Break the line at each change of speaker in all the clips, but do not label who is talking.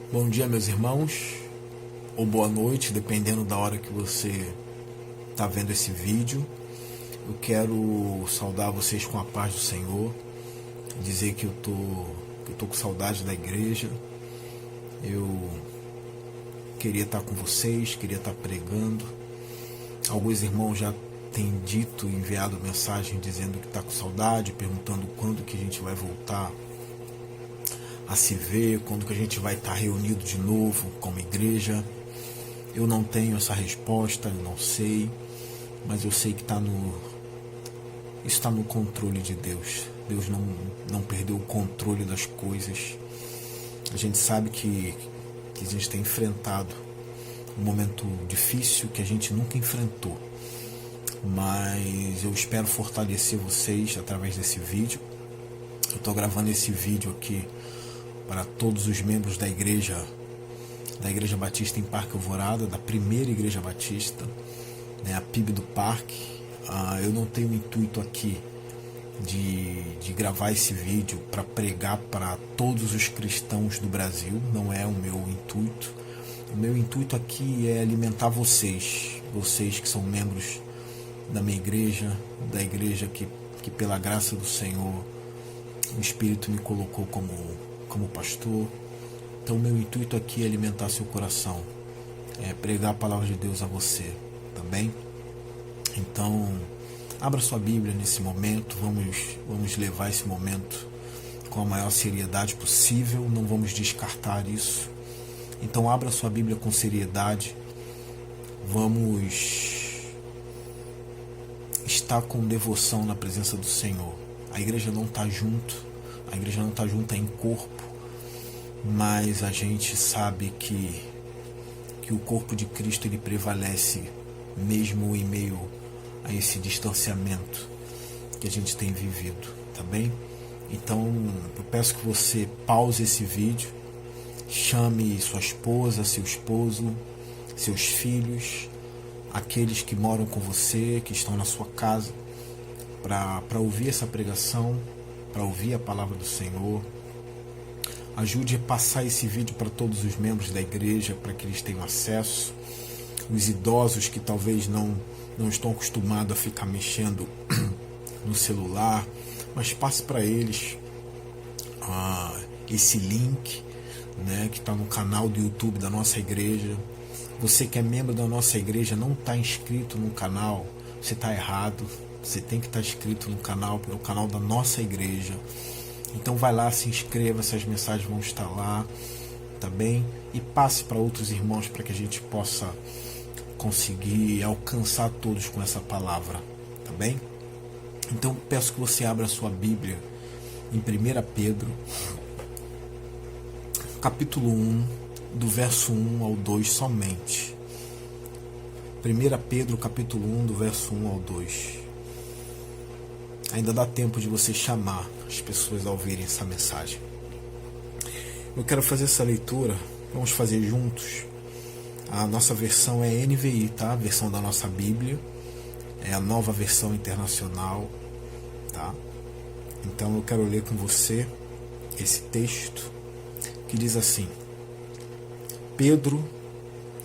Bom dia, meus irmãos, ou boa noite, dependendo da hora que você está vendo esse vídeo. Eu quero saudar vocês com a paz do Senhor, dizer que eu tô com saudade da igreja. Eu queria estar com vocês, queria estar pregando. Alguns irmãos já têm dito, enviado mensagem dizendo que está com saudade, perguntando quando que a gente vai voltar a se ver, quando que a gente vai estar reunido de novo como igreja. Eu não tenho essa resposta, eu não sei, mas eu sei que está no controle de Deus. Deus não perdeu o controle das coisas. A gente sabe que a gente tem enfrentado um momento difícil que a gente nunca enfrentou, mas eu espero fortalecer vocês através desse vídeo. Eu estou gravando esse vídeo aqui para todos os membros da Igreja Batista em Parque Alvorada, da primeira Igreja Batista, né, a PIB do Parque. Eu não tenho o intuito aqui de gravar esse vídeo para pregar para todos os cristãos do Brasil, não é o meu intuito. O meu intuito aqui é alimentar vocês que são membros da minha igreja, da igreja que pela graça do Senhor o Espírito me colocou como pastor. Então o meu intuito aqui é alimentar seu coração, é pregar a palavra de Deus a você, tá bem? Então abra sua Bíblia nesse momento, vamos levar esse momento com a maior seriedade possível, não vamos descartar isso. Então abra sua Bíblia com seriedade, vamos estar com devoção na presença do Senhor. A igreja não está junta em corpo, mas a gente sabe que o corpo de Cristo ele prevalece mesmo em meio a esse distanciamento que a gente tem vivido, tá bem? Então eu peço que você pause esse vídeo, chame sua esposa, seu esposo, seus filhos, aqueles que moram com você, que estão na sua casa, para ouvir essa pregação, para ouvir a palavra do Senhor. Ajude a passar esse vídeo para todos os membros da igreja, para que eles tenham acesso. Os idosos que talvez não estão acostumados a ficar mexendo no celular, mas passe para eles esse link, né, que está no canal do YouTube da nossa igreja. Você que é membro da nossa igreja não está inscrito no canal, você está errado. Você tem que estar inscrito no canal, pelo canal da nossa igreja. Então vai lá, se inscreva, essas mensagens vão estar lá, tá bem? E passe para outros irmãos para que a gente possa conseguir alcançar todos com essa palavra, tá bem? Então peço que você abra a sua Bíblia em 1 Pedro, capítulo 1, do verso 1 ao 2 somente. 1 Pedro, capítulo 1, do verso 1 ao 2. Ainda dá tempo de você chamar as pessoas a ouvirem essa mensagem. Eu quero fazer essa leitura, vamos fazer juntos. A nossa versão é NVI, tá? A versão da nossa Bíblia, é a nova versão internacional, tá? Então eu quero ler com você esse texto que diz assim: Pedro,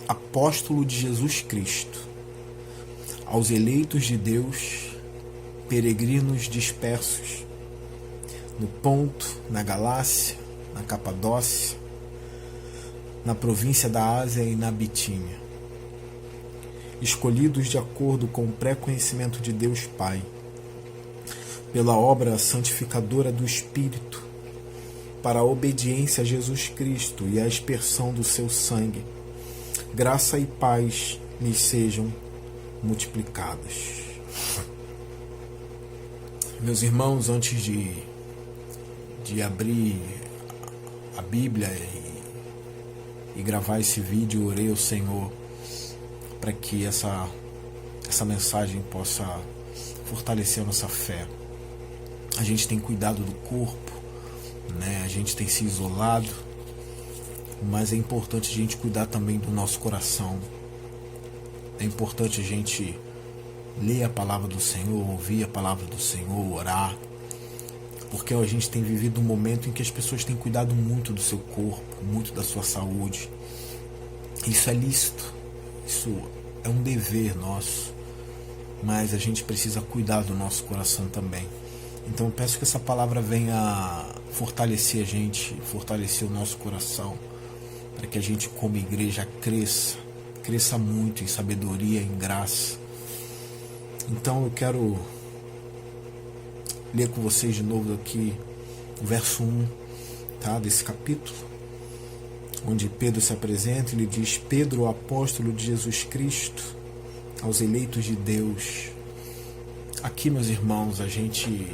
apóstolo de Jesus Cristo, aos eleitos de Deus, peregrinos dispersos no Ponto, na Galácia, na Capadócia, na província da Ásia e na Bitínia, escolhidos de acordo com o pré-conhecimento de Deus Pai, pela obra santificadora do Espírito, para a obediência a Jesus Cristo e a aspersão do seu sangue, graça e paz lhes sejam multiplicadas. Meus irmãos, antes de abrir a Bíblia e gravar esse vídeo, orei ao Senhor para que essa mensagem possa fortalecer a nossa fé. A gente tem cuidado do corpo, né? A gente tem se isolado, mas é importante a gente cuidar também do nosso coração. É importante a gente ler a palavra do Senhor, ouvir a palavra do Senhor, orar, porque a gente tem vivido um momento em que as pessoas têm cuidado muito do seu corpo, muito da sua saúde. Isso é lícito, isso é um dever nosso, mas a gente precisa cuidar do nosso coração também. Então eu peço que essa palavra venha fortalecer a gente, fortalecer o nosso coração, para que a gente como igreja cresça muito em sabedoria, em graça. Então eu quero ler com vocês de novo aqui o verso 1, tá, desse capítulo, onde Pedro se apresenta. Ele diz: Pedro, o apóstolo de Jesus Cristo, aos eleitos de Deus. Aqui, meus irmãos, a gente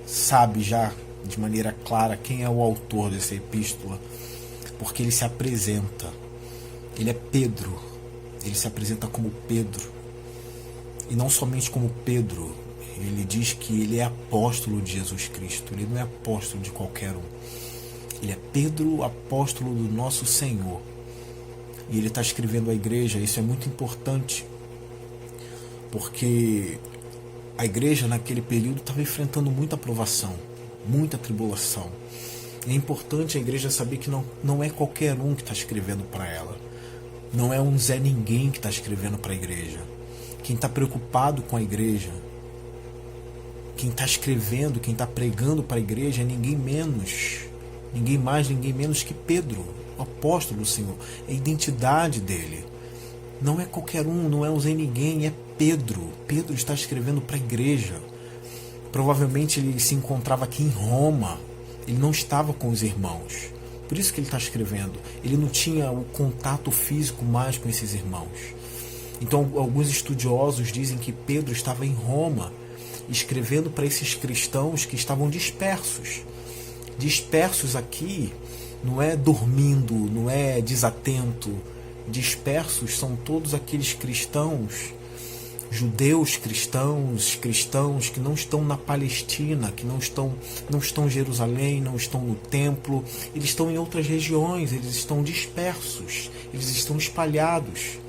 sabe já de maneira clara quem é o autor dessa epístola, porque ele se apresenta. Ele é Pedro, ele se apresenta como Pedro, e não somente como Pedro. Ele diz que ele é apóstolo de Jesus Cristo. Ele não é apóstolo de qualquer um. Ele é Pedro, apóstolo do nosso Senhor. E ele está escrevendo à igreja. Isso é muito importante, porque a igreja naquele período estava enfrentando muita provação, muita tribulação. É importante a igreja saber que não é qualquer um que está escrevendo para ela. Não é um Zé Ninguém que está escrevendo para a igreja. Quem está preocupado com a igreja, quem está escrevendo, quem está pregando para a igreja é ninguém mais, ninguém menos que Pedro, o apóstolo do Senhor. É a identidade dele. Não é qualquer um, não é um Zé Ninguém, é Pedro. Pedro está escrevendo para a igreja. Provavelmente ele se encontrava aqui em Roma. Ele não estava com os irmãos. Por isso que ele está escrevendo. Ele não tinha o contato físico mais com esses irmãos. Então alguns estudiosos dizem que Pedro estava em Roma, escrevendo para esses cristãos que estavam dispersos. Dispersos aqui não é dormindo, não é desatento. Dispersos são todos aqueles cristãos, judeus cristãos que não estão na Palestina, que não estão em Jerusalém, não estão no templo. Eles estão em outras regiões, eles estão dispersos, eles estão espalhados.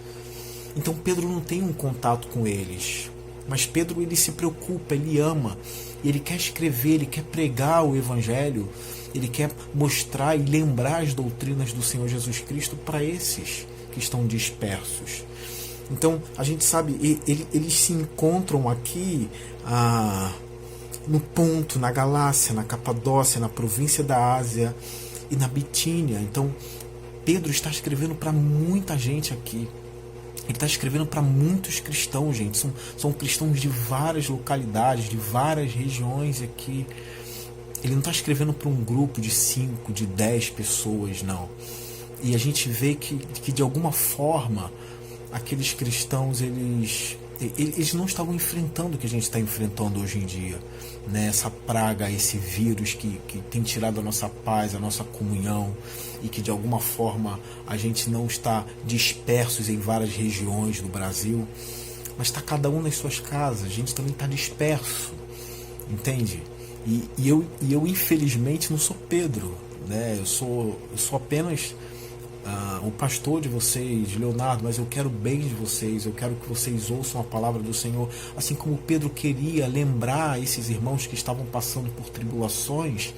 Então Pedro não tem um contato com eles. Mas Pedro, ele se preocupa, ele ama, ele quer escrever, ele quer pregar o Evangelho, ele quer mostrar e lembrar as doutrinas do Senhor Jesus Cristo para esses que estão dispersos. Então, a gente sabe, eles se encontram aqui no Ponto, na Galácia, na Capadócia, na província da Ásia e na Bitínia. Então, Pedro está escrevendo para muita gente aqui. Ele está escrevendo para muitos cristãos, gente. São cristãos de várias localidades, de várias regiões aqui. Ele não está escrevendo para um grupo de 5, de 10 pessoas, não. E a gente vê que de alguma forma, aqueles cristãos, eles não estavam enfrentando o que a gente está enfrentando hoje em dia, né? Essa praga, esse vírus que tem tirado a nossa paz, a nossa comunhão, e que de alguma forma a gente não está dispersos em várias regiões do Brasil, mas está cada um nas suas casas. A gente também está disperso, entende? E eu infelizmente não sou Pedro, né? Eu sou apenas o pastor de vocês, Leonardo, mas eu quero o bem de vocês, eu quero que vocês ouçam a palavra do Senhor, assim como Pedro queria lembrar esses irmãos que estavam passando por tribulações,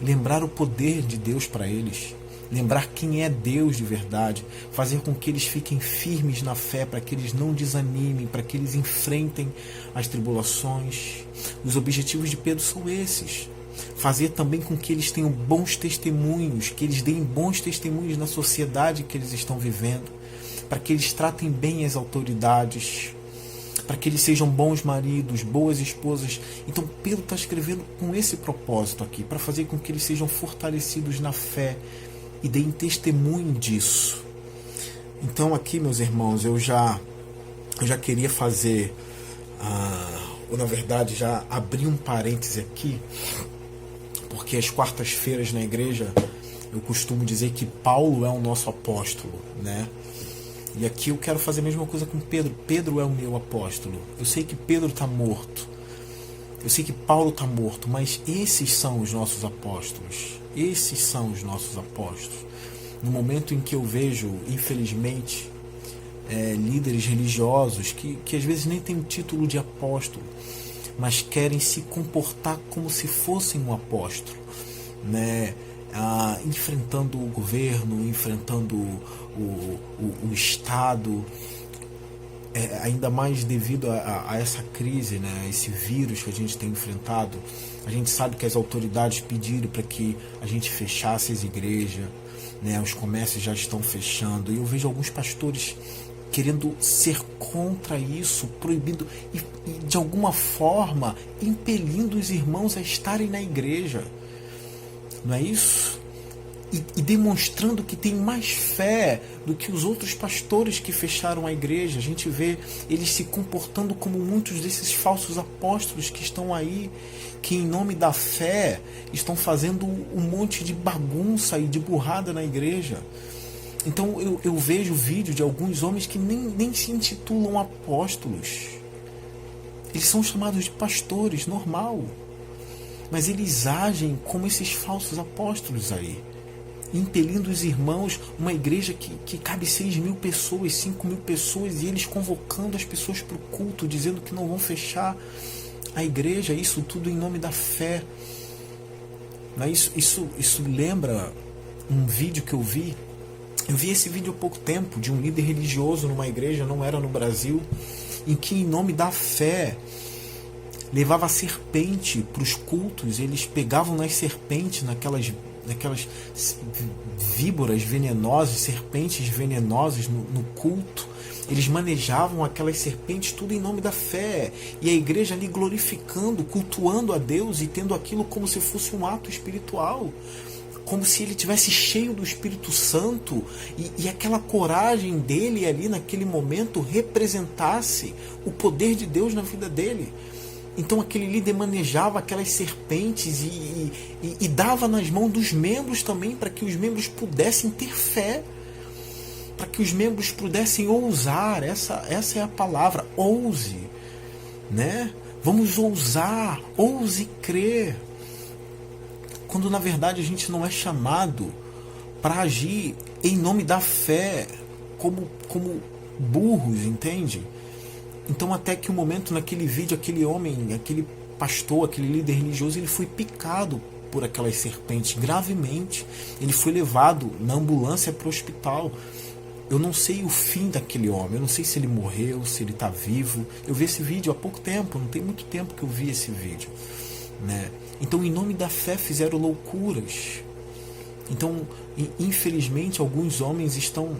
lembrar o poder de Deus para eles, lembrar quem é Deus de verdade, fazer com que eles fiquem firmes na fé, para que eles não desanimem, para que eles enfrentem as tribulações. Os objetivos de Pedro são esses: fazer também com que eles tenham bons testemunhos, que eles deem bons testemunhos na sociedade que eles estão vivendo, para que eles tratem bem as autoridades, para que eles sejam bons maridos, boas esposas. Então Pedro está escrevendo com esse propósito aqui, para fazer com que eles sejam fortalecidos na fé e deem testemunho disso. Então aqui, meus irmãos, eu já queria fazer, ou na verdade já abri um parêntese aqui, porque às quartas-feiras na igreja eu costumo dizer que Paulo é o nosso apóstolo, né? E aqui eu quero fazer a mesma coisa com Pedro. Pedro é o meu apóstolo. Eu sei que Pedro está morto, eu sei que Paulo está morto, mas esses são os nossos apóstolos. Esses são os nossos apóstolos. No momento em que eu vejo, infelizmente, líderes religiosos que às vezes nem têm o título de apóstolo, mas querem se comportar como se fossem um apóstolo, né? Enfrentando o governo, enfrentando o Estado, ainda mais devido a essa crise, né? A esse vírus que a gente tem enfrentado. A gente sabe que as autoridades pediram para que a gente fechasse as igrejas, né? Os comércios já estão fechando, e eu vejo alguns pastores querendo ser contra isso, proibindo e de alguma forma impelindo os irmãos a estarem na igreja, não é isso? E demonstrando que tem mais fé do que os outros pastores que fecharam a igreja. A gente vê eles se comportando como muitos desses falsos apóstolos que estão aí, que em nome da fé estão fazendo um monte de bagunça e de burrada na igreja. Então eu vejo vídeo de alguns homens que nem se intitulam apóstolos. Eles são chamados de pastores, normal. Mas eles agem como esses falsos apóstolos aí, impelindo os irmãos, uma igreja que cabe 6.000 pessoas, 5.000 pessoas, e eles convocando as pessoas para o culto, dizendo que não vão fechar a igreja, isso tudo em nome da fé. Mas isso lembra um vídeo que eu vi esse vídeo há pouco tempo, de um líder religioso numa igreja, não era no Brasil, em que em nome da fé levava a serpente para os cultos. Eles pegavam nas serpentes, naquelas víboras venenosas, serpentes venenosas no culto. Eles manejavam aquelas serpentes, tudo em nome da fé, e a igreja ali glorificando, cultuando a Deus e tendo aquilo como se fosse um ato espiritual, como se ele tivesse cheio do Espírito Santo, e aquela coragem dele ali naquele momento representasse o poder de Deus na vida dele. Então aquele líder manejava aquelas serpentes e dava nas mãos dos membros também, para que os membros pudessem ter fé, para que os membros pudessem ousar. Essa é a palavra, ouse, né? Vamos ousar, ouse crer. Quando na verdade a gente não é chamado para agir em nome da fé como burros, entende? Então até que o momento, naquele vídeo, aquele homem, aquele pastor, aquele líder religioso, ele foi picado por aquelas serpentes gravemente. Ele foi levado na ambulância para o hospital. Eu não sei o fim daquele homem, eu não sei se ele morreu, se ele está vivo. Eu vi esse vídeo há pouco tempo, não tem muito tempo que eu vi esse vídeo, né? Então em nome da fé fizeram loucuras. Então infelizmente alguns homens estão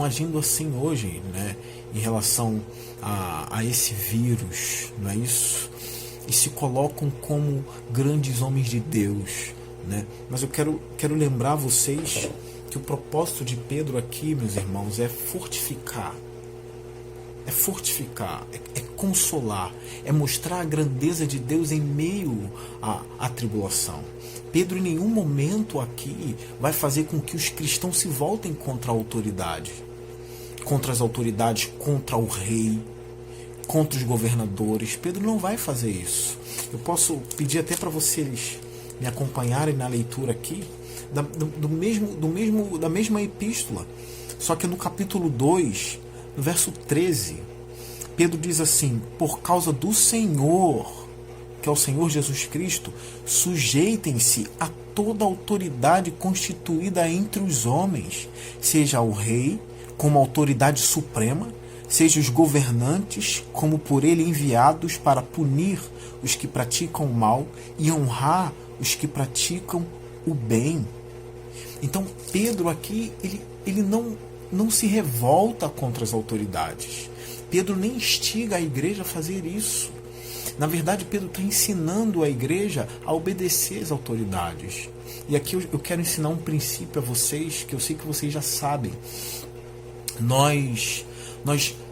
agindo assim hoje, né, em relação a esse vírus, não é isso? E se colocam como grandes homens de Deus, né? Mas eu quero lembrar vocês que o propósito de Pedro aqui, meus irmãos, é fortificar, é consolar, é mostrar a grandeza de Deus em meio à tribulação. Pedro em nenhum momento aqui vai fazer com que os cristãos se voltem contra a autoridade, contra as autoridades, contra o rei, contra os governadores. Pedro não vai fazer isso. Eu posso pedir até para vocês me acompanharem na leitura aqui da mesma epístola, só que no capítulo 2, no verso 13, Pedro diz assim: por causa do Senhor, que é o Senhor Jesus Cristo, sujeitem-se a toda autoridade constituída entre os homens, seja o rei como autoridade suprema, seja os governantes como por ele enviados para punir os que praticam o mal e honrar os que praticam o bem. Então Pedro aqui, ele não se revolta contra as autoridades. Pedro nem instiga a igreja a fazer isso. Na verdade, Pedro está ensinando a igreja a obedecer às autoridades. E aqui eu quero ensinar um princípio a vocês, que eu sei que vocês já sabem. Nós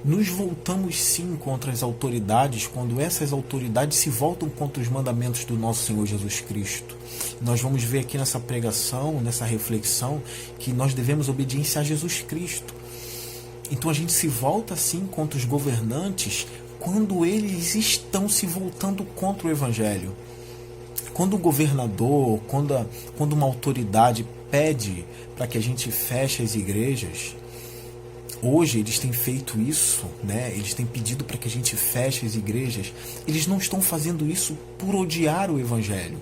nos voltamos sim contra as autoridades quando essas autoridades se voltam contra os mandamentos do nosso Senhor Jesus Cristo. Nós vamos ver aqui nessa pregação, nessa reflexão, que nós devemos obediência a Jesus Cristo. Então a gente se volta sim contra os governantes quando eles estão se voltando contra o Evangelho. Quando o governador, quando uma autoridade pede para que a gente feche as igrejas, hoje eles têm feito isso, né? Eles têm pedido para que a gente feche as igrejas. Eles não estão fazendo isso por odiar o Evangelho.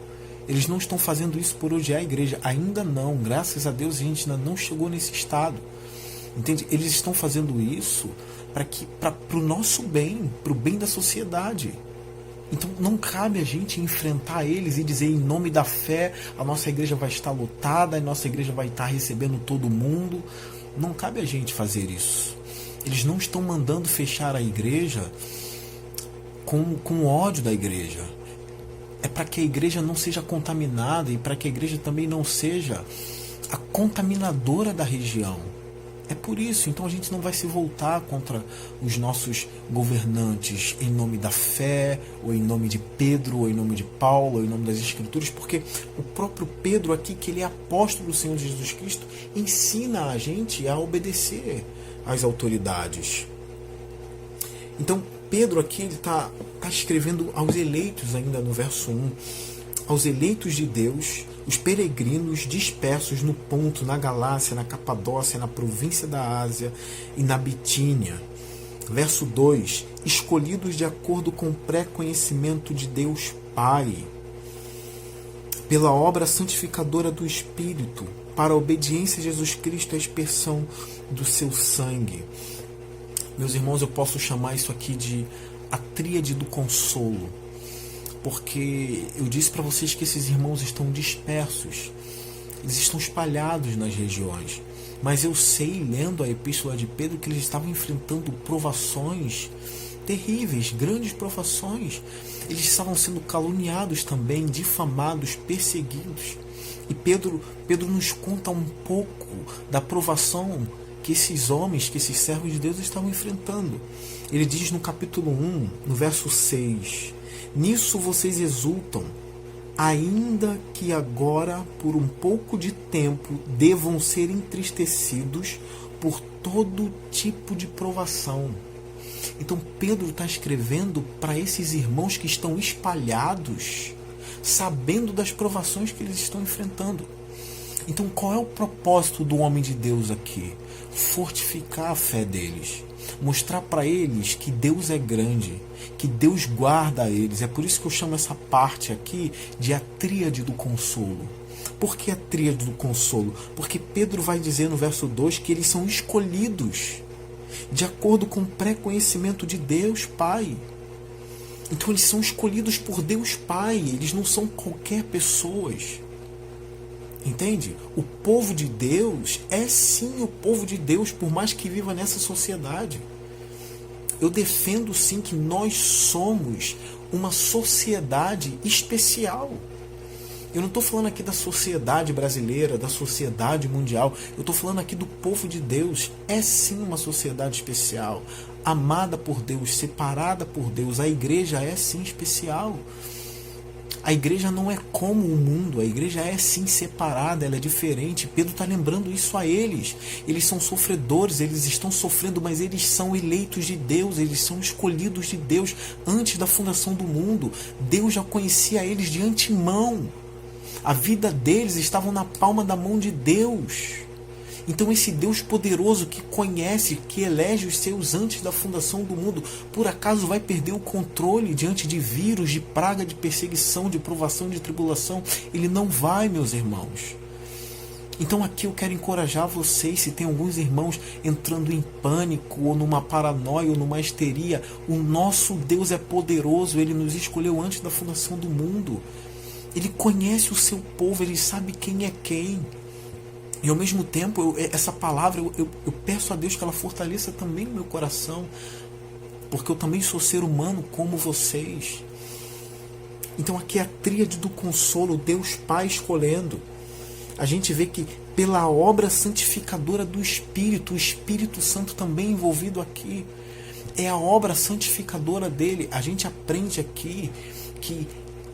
Eles não estão fazendo isso por odiar a igreja. Ainda não. Graças a Deus a gente ainda não chegou nesse estado. Entende? Eles estão fazendo isso para o nosso bem, para o bem da sociedade. Então não cabe a gente enfrentar eles e dizer em nome da fé a nossa igreja vai estar lotada, a nossa igreja vai estar recebendo todo mundo. Não cabe a gente fazer isso. Eles não estão mandando fechar a igreja com ódio da igreja. É para que a igreja não seja contaminada e para que a igreja também não seja a contaminadora da região. É por isso, então a gente não vai se voltar contra os nossos governantes em nome da fé, ou em nome de Pedro, ou em nome de Paulo, ou em nome das Escrituras, porque o próprio Pedro aqui, que ele é apóstolo do Senhor Jesus Cristo, ensina a gente a obedecer às autoridades. Então, Pedro aqui ele está escrevendo aos eleitos ainda no verso 1, aos eleitos de Deus, os peregrinos dispersos no Ponto, na Galácia, na Capadócia, na província da Ásia e na Bitínia. Verso 2, escolhidos de acordo com o pré-conhecimento de Deus Pai, pela obra santificadora do Espírito, para a obediência a Jesus Cristo e a expiação do seu sangue. Meus irmãos, eu posso chamar isso aqui de a tríade do consolo. Porque eu disse para vocês que esses irmãos estão dispersos, eles estão espalhados nas regiões, mas eu sei, lendo a epístola de Pedro, que eles estavam enfrentando provações terríveis, grandes provações. Eles estavam sendo caluniados também, difamados, perseguidos. E Pedro nos conta um pouco da provação que esses homens, que esses servos de Deus estavam enfrentando. Ele diz no capítulo 1, no verso 6, nisso vocês exultam, ainda que agora, por um pouco de tempo, devam ser entristecidos por todo tipo de provação. Então Pedro está escrevendo para esses irmãos que estão espalhados, sabendo das provações que eles estão enfrentando. Então qual é o propósito do homem de Deus aqui? Fortificar a fé deles. Mostrar para eles que Deus é grande, que Deus guarda eles. É por isso que eu chamo essa parte aqui de a tríade do consolo. Por que a tríade do consolo? Porque Pedro vai dizer no verso 2 que eles são escolhidos de acordo com o pré-conhecimento de Deus Pai. Então eles são escolhidos por Deus Pai, eles não são qualquer pessoas. Entende? O povo de Deus é sim o povo de Deus, por mais que viva nessa sociedade. Eu defendo sim que nós somos uma sociedade especial. Eu não estou falando aqui da sociedade brasileira, da sociedade mundial. Eu estou falando aqui do povo de Deus. É sim uma sociedade especial, amada por Deus, separada por Deus. A igreja é sim especial. A igreja não é como o mundo, a igreja é sim separada, ela é diferente. Pedro está lembrando isso a eles. Eles são sofredores, eles estão sofrendo, mas eles são eleitos de Deus, eles são escolhidos de Deus antes da fundação do mundo. Deus já conhecia eles de antemão. A vida deles estava na palma da mão de Deus. Então esse Deus poderoso que conhece, que elege os seus antes da fundação do mundo, por acaso vai perder o controle diante de vírus, de praga, de perseguição, de provação, de tribulação? Ele não vai, meus irmãos. Então aqui eu quero encorajar vocês, se tem alguns irmãos entrando em pânico, ou numa paranoia, ou numa histeria, o nosso Deus é poderoso, Ele nos escolheu antes da fundação do mundo. Ele conhece o seu povo, Ele sabe quem é quem. E ao mesmo tempo, essa palavra, eu peço a Deus que ela fortaleça também o meu coração, porque eu também sou ser humano como vocês. Então aqui é a tríade do consolo, Deus Pai escolhendo. A gente vê que pela obra santificadora do Espírito, o Espírito Santo também envolvido aqui. É a obra santificadora dele. A gente aprende aqui que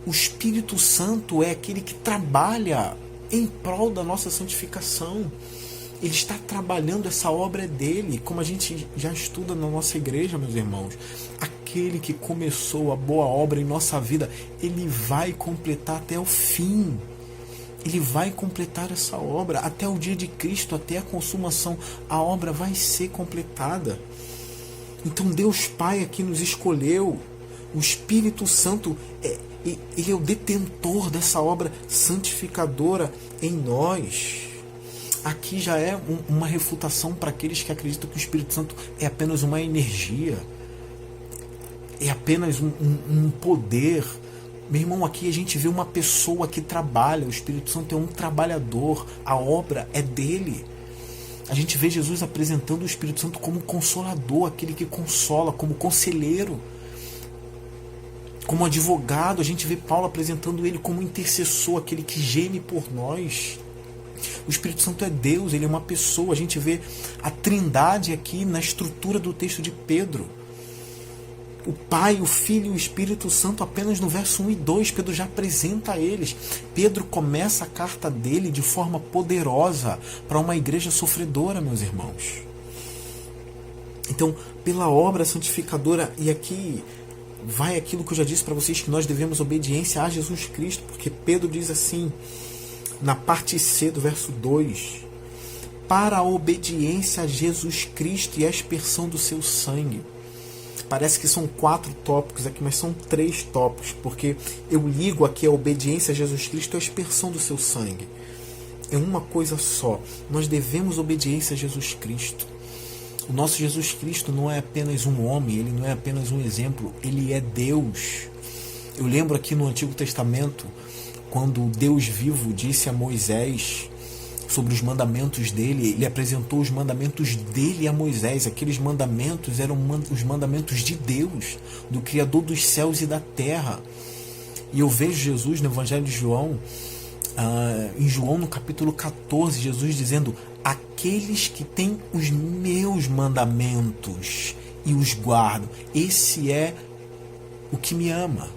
o Espírito Santo é aquele que trabalha em prol da nossa santificação. Ele está trabalhando, essa obra é dele, como a gente já estuda na nossa igreja, meus irmãos. Aquele que começou a boa obra em nossa vida, ele vai completar até o fim. Ele vai completar essa obra até o dia de Cristo, até a consumação. A obra vai ser completada. Então Deus Pai aqui nos escolheu. O Espírito Santo, ele é o detentor dessa obra santificadora em nós. Aqui já é uma refutação para aqueles que acreditam que o Espírito Santo é apenas uma energia, é apenas um poder. Meu irmão, aqui a gente vê uma pessoa que trabalha. O Espírito Santo é um trabalhador. A obra é dele. A gente vê Jesus apresentando o Espírito Santo como consolador, aquele que consola, como conselheiro, como advogado. A gente vê Paulo apresentando ele como intercessor, aquele que geme por nós. O Espírito Santo é Deus, ele é uma pessoa. A gente vê a trindade aqui na estrutura do texto de Pedro. O Pai, o Filho e o Espírito Santo, apenas no verso 1 e 2, Pedro já apresenta eles. Pedro começa a carta dele de forma poderosa para uma igreja sofredora, meus irmãos. Então, pela obra santificadora, e aqui vai aquilo que eu já disse para vocês, que nós devemos obediência a Jesus Cristo, porque Pedro diz assim, na parte C do verso 2, para a obediência a Jesus Cristo e a aspersão do seu sangue. Parece que são 4 tópicos aqui, mas são 3 tópicos, porque eu ligo aqui a obediência a Jesus Cristo e a aspersão do seu sangue. É uma coisa só. Nós devemos obediência a Jesus Cristo. O nosso Jesus Cristo não é apenas um homem, ele não é apenas um exemplo, ele é Deus. Eu lembro aqui no Antigo Testamento, quando Deus vivo disse a Moisés sobre os mandamentos dele, ele apresentou os mandamentos dele a Moisés. Aqueles mandamentos eram os mandamentos de Deus, do Criador dos céus e da terra. E eu vejo Jesus no Evangelho de João, em João no capítulo 14, Jesus dizendo, aqueles que têm os meus mandamentos e os guardam, esse é o que me ama.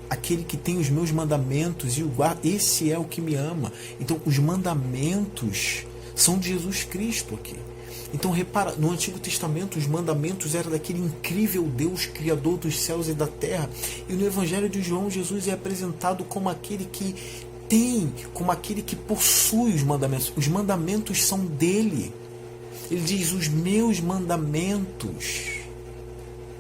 Aquele que tem os meus mandamentos e o guarda, esse é o que me ama. Então, os mandamentos são de Jesus Cristo aqui. Então, repara, no Antigo Testamento, os mandamentos eram daquele incrível Deus, Criador dos céus e da terra. E no Evangelho de João, Jesus é apresentado como aquele que tem, como aquele que possui os mandamentos. Os mandamentos são dele. Ele diz, os meus mandamentos.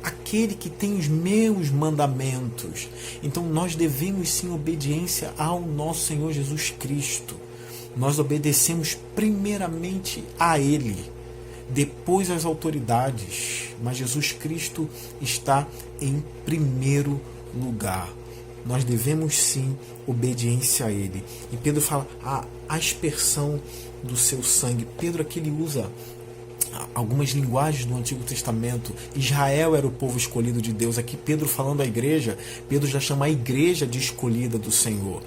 Aquele que tem os meus mandamentos. Então nós devemos sim obediência ao nosso Senhor Jesus Cristo. Nós obedecemos primeiramente a Ele, depois às autoridades, mas Jesus Cristo está em primeiro lugar. Nós devemos sim obediência a Ele. E Pedro fala a aspersão do seu sangue. Pedro aqui ele usa algumas linguagens do Antigo Testamento. Israel era o povo escolhido de Deus. Aqui Pedro falando à igreja, Pedro já chama a igreja de escolhida do Senhor.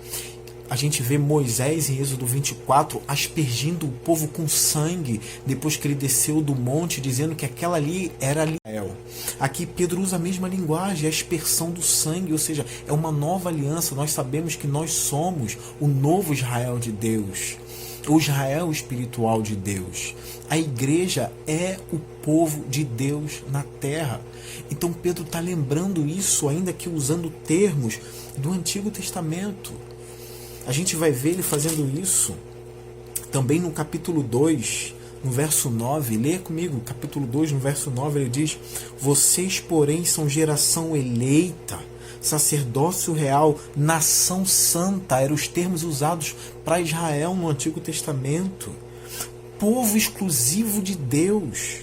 A gente vê Moisés em Êxodo 24 aspergindo o povo com sangue depois que ele desceu do monte, dizendo que aquela ali era Israel. Aqui Pedro usa a mesma linguagem, a aspersão do sangue, ou seja, é uma nova aliança. Nós sabemos que nós somos o novo Israel de Deus, o Israel espiritual de Deus. A igreja é o povo de Deus na terra. Então Pedro está lembrando isso, ainda que usando termos do Antigo Testamento. A gente vai ver ele fazendo isso também no capítulo 2, no verso 9. Leia comigo, capítulo 2, no verso 9, ele diz: vocês, porém, são geração eleita, sacerdócio real, nação santa, eram os termos usados para Israel no Antigo Testamento, povo exclusivo de Deus,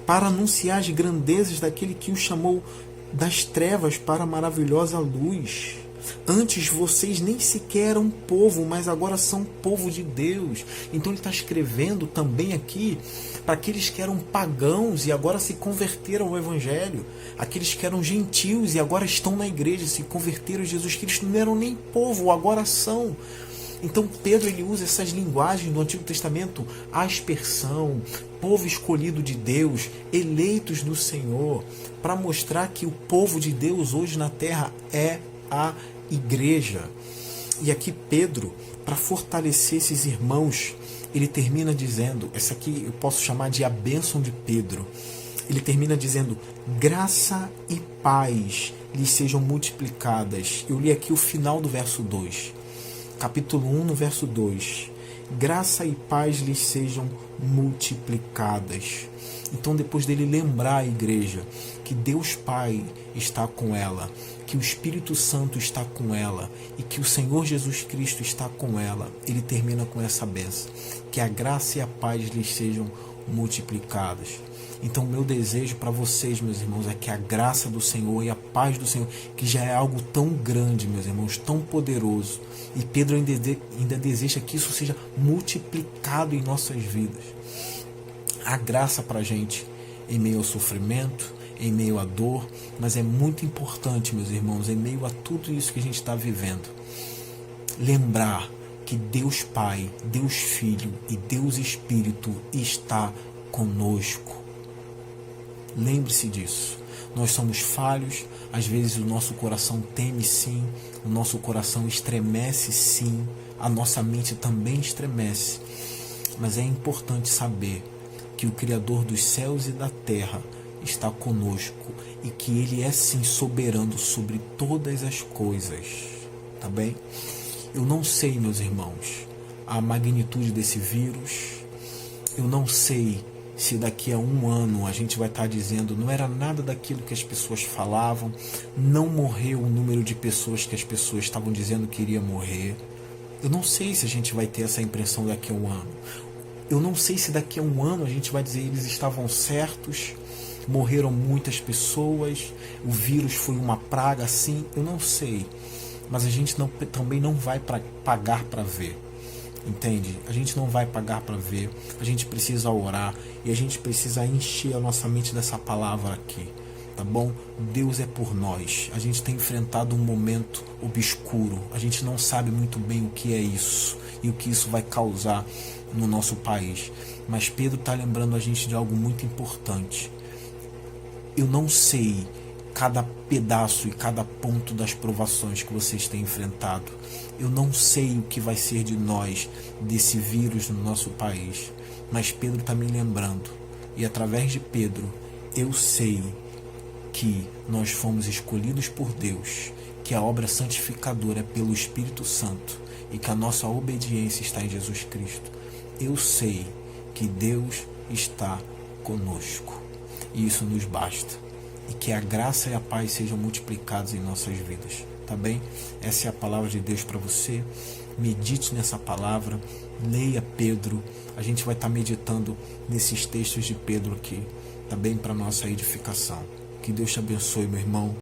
para anunciar as grandezas daquele que o chamou das trevas para a maravilhosa luz. Antes vocês nem sequer eram povo, mas agora são povo de Deus. Então ele está escrevendo também aqui para aqueles que eram pagãos e agora se converteram ao Evangelho, aqueles que eram gentios e agora estão na igreja, se converteram a Jesus Cristo, não eram nem povo, agora são. Então Pedro ele usa essas linguagens do Antigo Testamento, aspersão, povo escolhido de Deus, eleitos do Senhor, para mostrar que o povo de Deus hoje na terra é a igreja. E aqui Pedro, para fortalecer esses irmãos, ele termina dizendo, essa aqui eu posso chamar de a bênção de Pedro. Ele termina dizendo: graça e paz lhes sejam multiplicadas. Eu li aqui o final do verso 2. capítulo 1, no verso 2. Graça e paz lhes sejam multiplicadas. Então, depois dele lembrar a igreja que Deus Pai está com ela, que o Espírito Santo está com ela e que o Senhor Jesus Cristo está com ela, ele termina com essa bênção: que a graça e a paz lhes sejam multiplicadas. Então, meu desejo para vocês, meus irmãos, é que a graça do Senhor e a paz do Senhor, que já é algo tão grande, meus irmãos, tão poderoso, e Pedro ainda deseja que isso seja multiplicado em nossas vidas. A graça para a gente em meio ao sofrimento, em meio à dor, mas é muito importante, meus irmãos, em meio a tudo isso que a gente está vivendo, lembrar que Deus Pai, Deus Filho e Deus Espírito está conosco. Lembre-se disso. Nós somos falhos, às vezes o nosso coração teme sim, o nosso coração estremece sim, a nossa mente também estremece, mas é importante saber que o Criador dos céus e da terra está conosco e que Ele é sim soberano sobre todas as coisas, tá bem? Eu não sei, meus irmãos, a magnitude desse vírus, eu não sei se daqui a um ano a gente vai estar dizendo não era nada daquilo que as pessoas falavam, não morreu o número de pessoas que as pessoas estavam dizendo que iria morrer. Eu não sei se a gente vai ter essa impressão daqui a um ano. Eu não sei se daqui a um ano a gente vai dizer eles estavam certos, morreram muitas pessoas, o vírus foi uma praga, sim, eu não sei. Mas a gente também não vai pagar para ver. Entende? A gente não vai pagar para ver, a gente precisa orar e a gente precisa encher a nossa mente dessa palavra aqui, tá bom? Deus é por nós. A gente tem enfrentado um momento obscuro, a gente não sabe muito bem o que é isso e o que isso vai causar no nosso país, mas Pedro está lembrando a gente de algo muito importante. Eu não sei cada pedaço e cada ponto das provações que vocês têm enfrentado. Eu não sei o que vai ser de nós, desse vírus no nosso país. Mas Pedro está me lembrando. E através de Pedro, eu sei que nós fomos escolhidos por Deus, que a obra santificadora é pelo Espírito Santo e que a nossa obediência está em Jesus Cristo. Eu sei que Deus está conosco. E isso nos basta. E que a graça e a paz sejam multiplicados em nossas vidas, tá bem? Essa é a palavra de Deus para você. Medite nessa palavra, leia Pedro. A gente vai estar meditando nesses textos de Pedro aqui, tá bem? Para nossa edificação. Que Deus te abençoe, meu irmão.